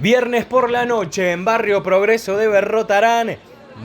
Viernes por la noche en Barrio Progreso de Berrotarán,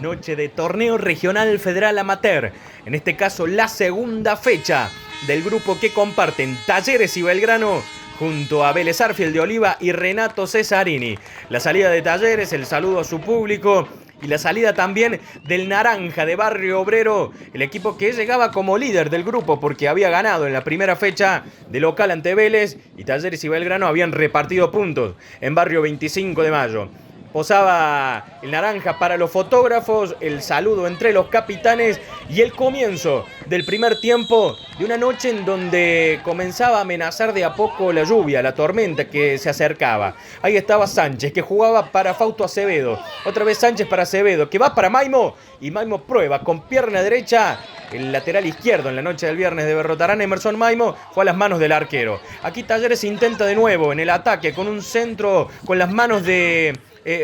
noche de torneo regional federal amateur. En este caso la segunda fecha del grupo que comparten Talleres y Belgrano junto a Vélez Sarsfield de Oliva y Renato Cesarini. La salida de Talleres, el saludo a su público y la salida también del Naranja de Barrio Obrero, el equipo que llegaba como líder del grupo porque había ganado en la primera fecha de local ante Vélez y Talleres y Belgrano habían repartido puntos en Barrio 25 de Mayo. Posaba el Naranja para los fotógrafos, el saludo entre los capitanes y el comienzo del primer tiempo de una noche en donde comenzaba a amenazar de a poco la lluvia, la tormenta que se acercaba. Ahí estaba Sánchez, que jugaba para Fausto Acevedo. Otra vez Sánchez para Acevedo, que va para Maimo, y Maimo prueba con pierna derecha el lateral izquierdo en la noche del viernes de Berrotarán. Emerson Maimo fue a las manos del arquero. Aquí Talleres intenta de nuevo en el ataque con un centro con las manos de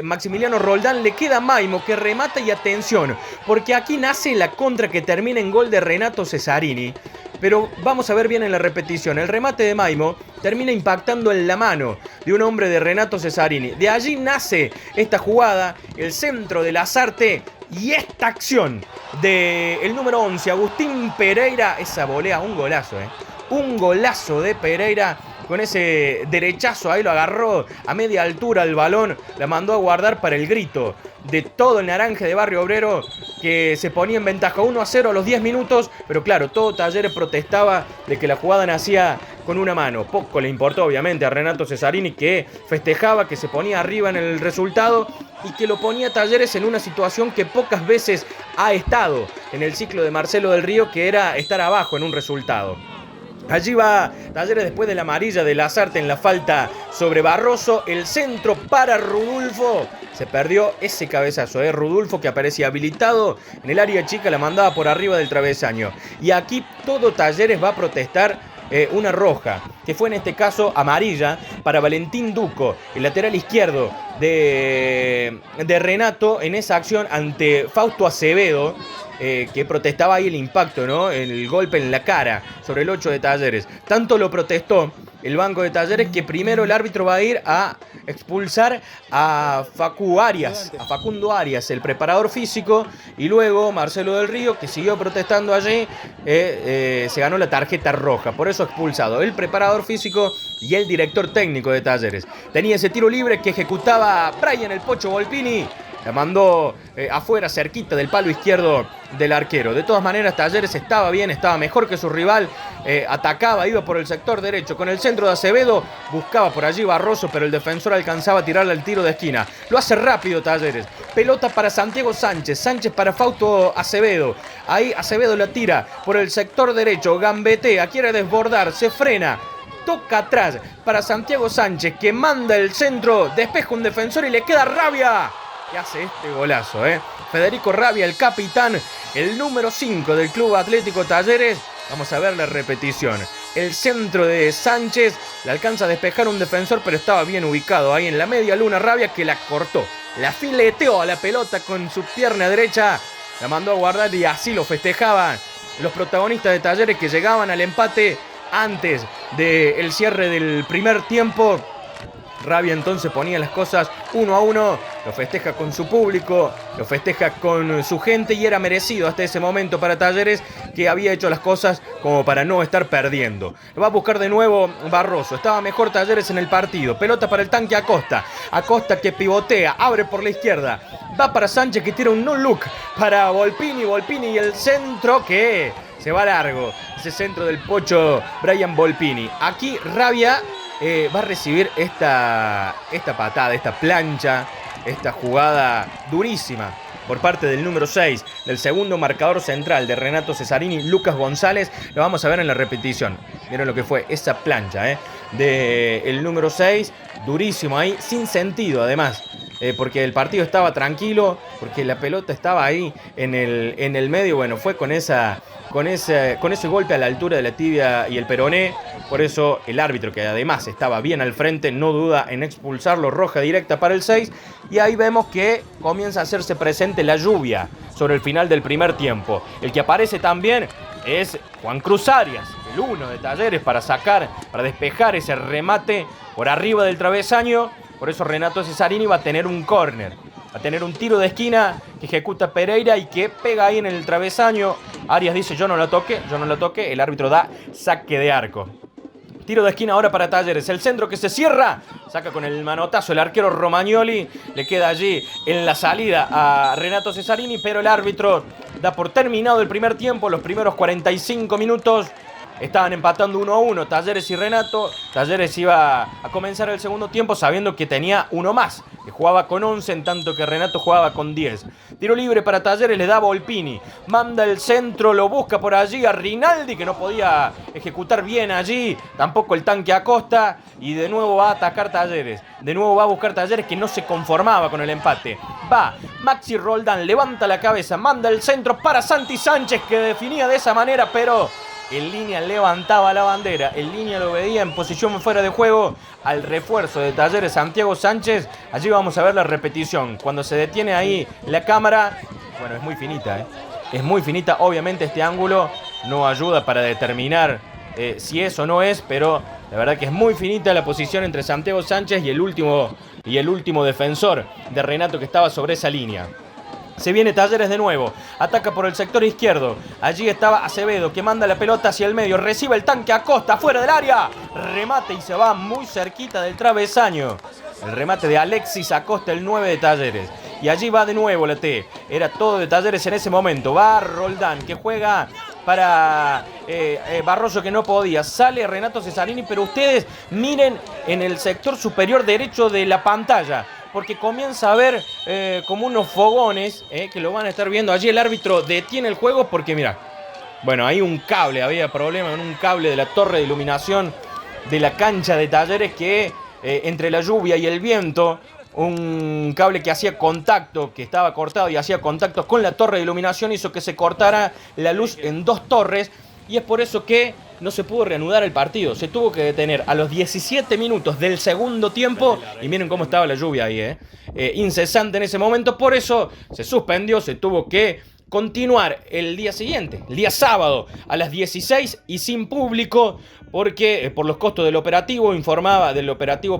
Maximiliano Roldán. Le queda Maimo que remata y atención, porque aquí nace la contra que termina en gol de Renato Cesarini. Pero vamos a ver bien en la repetición. El remate de Maimo termina impactando en la mano de un hombre de Renato Cesarini. De allí nace esta jugada, el centro de Lazarte y esta acción del número 11, Agustín Pereira. Esa volea, un golazo, un golazo de Pereira. Con ese derechazo, ahí lo agarró a media altura el balón, la mandó a guardar para el grito de todo el Naranja de Barrio Obrero, que se ponía en ventaja 1-0 a los 10 minutos, pero claro, todo Talleres protestaba de que la jugada nacía con una mano. Poco le importó obviamente a Renato Cesarini, que festejaba, que se ponía arriba en el resultado y que lo ponía Talleres en una situación que pocas veces ha estado en el ciclo de Marcelo del Río, que era estar abajo en un resultado. Allí va Talleres después de la amarilla de Lazarte en la falta sobre Barroso. El centro para Rudulfo. Se perdió ese cabezazo, Rudulfo, que aparecía habilitado en el área chica, la mandaba por arriba del travesaño. Y aquí todo Talleres va a protestar una roja, que fue en este caso amarilla para Valentín Duco, el lateral izquierdo de Renato en esa acción ante Fausto Acevedo. Que protestaba ahí el impacto, ¿no? El golpe en la cara sobre el 8 de Talleres. Tanto lo protestó el banco de Talleres que primero el árbitro va a ir a expulsar a Facundo Arias, el preparador físico, y luego Marcelo del Río, que siguió protestando allí, se ganó la tarjeta roja, por eso expulsado el preparador físico y el director técnico de Talleres. Tenía ese tiro libre que ejecutaba Brian el Pocho Volpini. La mandó afuera, cerquita del palo izquierdo del arquero. De todas maneras, Talleres estaba bien, estaba mejor que su rival. Atacaba, iba por el sector derecho con el centro de Acevedo. Buscaba por allí Barroso, pero el defensor alcanzaba a tirarle al tiro de esquina. Lo hace rápido Talleres. Pelota para Santiago Sánchez. Sánchez para Fausto Acevedo. Ahí Acevedo la tira por el sector derecho. Gambetea, quiere desbordar, se frena. Toca atrás para Santiago Sánchez, que manda el centro. Despeja un defensor y le queda Rabia, que hace este golazo, Federico Rabia, el capitán, el número 5 del Club Atlético Talleres. Vamos a ver la repetición. El centro de Sánchez, le alcanza a despejar un defensor, pero estaba bien ubicado ahí en la media luna. Rabia, que la cortó, la fileteó a la pelota con su pierna derecha, la mandó a guardar y así lo festejaban los protagonistas de Talleres, que llegaban al empate antes del cierre del primer tiempo. Rabia entonces ponía las cosas 1-1, lo festeja con su público, lo festeja con su gente, y era merecido hasta ese momento para Talleres, que había hecho las cosas como para no estar perdiendo. Lo va a buscar de nuevo Barroso, estaba mejor Talleres en el partido. Pelota para el tanque Acosta, Acosta que pivotea, abre por la izquierda, va para Sánchez, que tira un no-look para Volpini y el centro que se va largo, ese centro del Pocho Brian Volpini. Aquí Rabia va a recibir esta patada, esta plancha, esta jugada durísima por parte del número 6, del segundo marcador central de Renato Cesarini, Lucas González. Lo vamos a ver en la repetición. Miren lo que fue esa plancha del número 6, durísimo ahí, sin sentido además. Porque el partido estaba tranquilo, porque la pelota estaba ahí en el medio. Bueno, fue con ese golpe a la altura de la tibia y el peroné. Por eso el árbitro, que además estaba bien al frente, no duda en expulsarlo, roja directa para el 6. Y ahí vemos que comienza a hacerse presente la lluvia sobre el final del primer tiempo. El que aparece también es Juan Cruz Arias, el 1 de Talleres, para despejar ese remate por arriba del travesaño. Por eso Renato Cesarini va a tener un córner. Va a tener un tiro de esquina que ejecuta Pereira y que pega ahí en el travesaño. Arias dice, yo no la toqué. El árbitro da saque de arco. Tiro de esquina ahora para Talleres. El centro que se cierra. Saca con el manotazo el arquero Romagnoli. Le queda allí en la salida a Renato Cesarini. Pero el árbitro da por terminado el primer tiempo. Los primeros 45 minutos estaban empatando 1-1 Talleres y Renato. Talleres iba a comenzar el segundo tiempo sabiendo que tenía uno más, que jugaba con 11, en tanto que Renato jugaba con 10. Tiro libre para Talleres, le da Volpini. Manda el centro, lo busca por allí a Rinaldi, que no podía ejecutar bien allí. Tampoco el tanque Acosta. Y de nuevo va a atacar Talleres. De nuevo va a buscar Talleres, que no se conformaba con el empate. Va Maxi Roldán, levanta la cabeza, manda el centro para Santi Sánchez, que definía de esa manera, pero en línea levantaba la bandera. En línea lo veía en posición fuera de juego al refuerzo de Talleres, Santiago Sánchez. Allí vamos a ver la repetición. Cuando se detiene ahí la cámara, bueno, es muy finita, es muy finita. Obviamente este ángulo no ayuda para determinar si es o no es, pero la verdad que es muy finita la posición entre Santiago Sánchez y el último defensor de Renato, que estaba sobre esa línea. Se viene Talleres de nuevo, ataca por el sector izquierdo. Allí estaba Acevedo, que manda la pelota hacia el medio. Recibe el tanque Acosta, fuera del área. Remate y se va muy cerquita del travesaño. El remate de Alexis Acosta, el 9 de Talleres. Y allí va de nuevo la T. Era todo de Talleres en ese momento. Va Roldán, que juega para Barroso, que no podía. Sale Renato Cesarini, pero ustedes miren en el sector superior derecho de la pantalla, porque comienza a ver como unos fogones que lo van a estar viendo. Allí el árbitro detiene el juego porque, mira, bueno, hay un cable, había problema en un cable de la torre de iluminación de la cancha de Talleres que entre la lluvia y el viento, un cable que hacía contacto, que estaba cortado y hacía contacto con la torre de iluminación, hizo que se cortara la luz en dos torres, y es por eso que no se pudo reanudar el partido. Se tuvo que detener a los 17 minutos del segundo tiempo. Y miren cómo estaba la lluvia ahí, incesante en ese momento. Por eso se suspendió, se tuvo que continuar el día siguiente, el día sábado, a las 16 y sin público, porque por los costos del operativo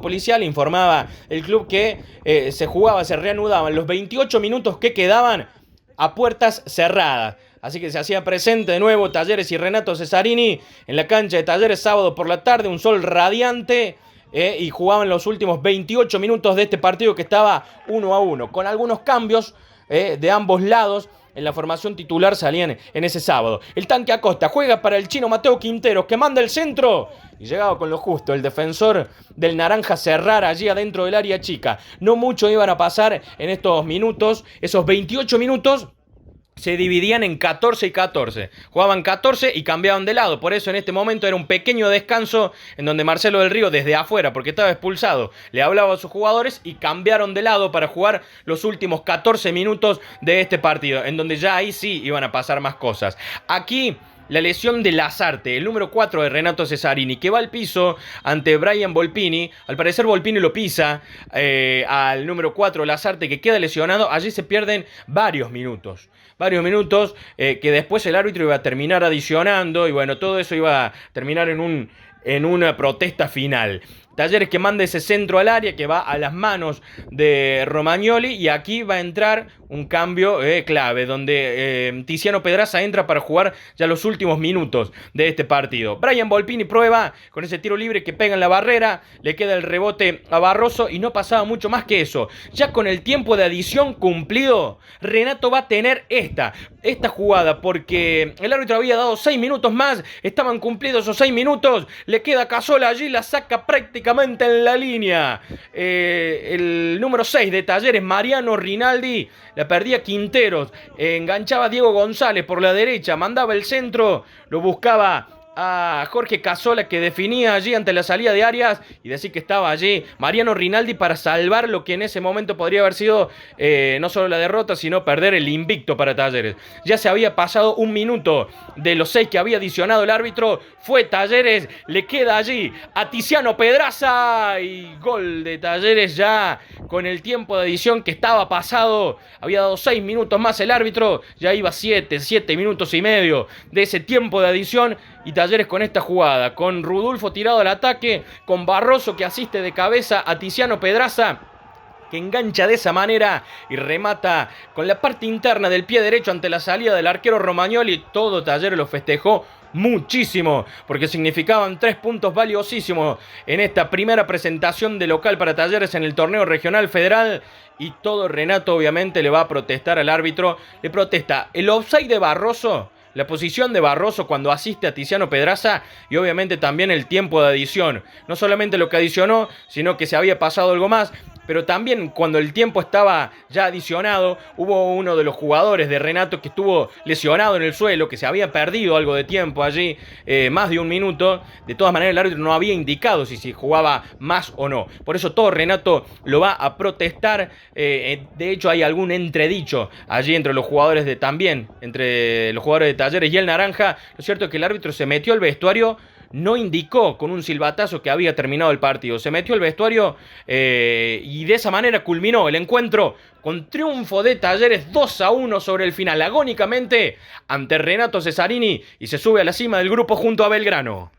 policial, informaba el club que se reanudaban los 28 minutos que quedaban a puertas cerradas. Así que se hacía presente de nuevo Talleres y Renato Cesarini en la cancha de Talleres sábado por la tarde, un sol radiante, y jugaban los últimos 28 minutos de este partido que estaba 1-1, con algunos cambios de ambos lados. En la formación titular salían en ese sábado. El tanque Acosta juega para el chino Mateo Quinteros, que manda el centro. Y llegaba con lo justo el defensor del naranja cerrar allí adentro del área chica. No mucho iban a pasar en estos minutos. Esos 28 minutos se dividían en 14 y 14. Jugaban 14 y cambiaban de lado. Por eso en este momento era un pequeño descanso en donde Marcelo del Río, desde afuera, porque estaba expulsado, le hablaba a sus jugadores y cambiaron de lado para jugar los últimos 14 minutos de este partido, en donde ya ahí sí iban a pasar más cosas. Aquí la lesión de Lazarte, el número 4 de Renato Cesarini, que va al piso ante Brian Volpini. Al parecer Volpini lo pisa al número 4, Lazarte, que queda lesionado. Allí se pierden varios minutos que después el árbitro iba a terminar adicionando, y bueno, todo eso iba a terminar en una protesta final. Talleres que manda ese centro al área, que va a las manos de Romagnoli, y aquí va a entrar un cambio clave, donde Tiziano Pedraza entra para jugar ya los últimos minutos de este partido. Brian Volpini prueba con ese tiro libre que pega en la barrera, le queda el rebote a Barroso y no pasaba mucho más que eso. Ya con el tiempo de adición cumplido, Renato va a tener esta jugada, porque el árbitro había dado 6 minutos más, estaban cumplidos esos 6 minutos, le queda Casola allí, la saca prácticamente en la línea. El número 6 de Talleres, Mariano Rinaldi, la perdía Quinteros, enganchaba a Diego González por la derecha, mandaba el centro, lo buscaba a Jorge Casola, que definía allí ante la salida de Arias, y decir que estaba allí Mariano Rinaldi para salvar lo que en ese momento podría haber sido no solo la derrota, sino perder el invicto para Talleres. Ya se había pasado un minuto de los 6 que había adicionado el árbitro. Fue Talleres, le queda allí a Tiziano Pedraza, y gol de Talleres ya con el tiempo de edición que estaba pasado. Había dado 6 minutos más el árbitro, ya iba 7 minutos y medio de ese tiempo de adición. Y Talleres con esta jugada, con Rudulfo tirado al ataque, con Barroso que asiste de cabeza a Tiziano Pedraza, que engancha de esa manera y remata con la parte interna del pie derecho ante la salida del arquero Romagnoli. Todo Talleres lo festejó muchísimo, porque significaban 3 puntos valiosísimos en esta primera presentación de local para Talleres en el torneo regional federal. Y todo Renato obviamente le va a protestar al árbitro, le protesta el offside de Barroso, la posición de Barroso cuando asiste a Tiziano Pedraza y obviamente también el tiempo de adición. No solamente lo que adicionó, sino que se había pasado algo más. Pero también cuando el tiempo estaba ya adicionado, hubo uno de los jugadores de Renato que estuvo lesionado en el suelo, que se había perdido algo de tiempo allí, más de un minuto. De todas maneras el árbitro no había indicado si jugaba más o no. Por eso todo Renato lo va a protestar. De hecho hay algún entredicho allí entre los jugadores entre los jugadores de Talleres y el Naranja. Lo cierto es que el árbitro se metió al vestuario, no indicó con un silbatazo que había terminado el partido. Se metió al vestuario y de esa manera culminó el encuentro con triunfo de Talleres 2-1 sobre el final, agónicamente ante Renato Cesarini, y se sube a la cima del grupo junto a Belgrano.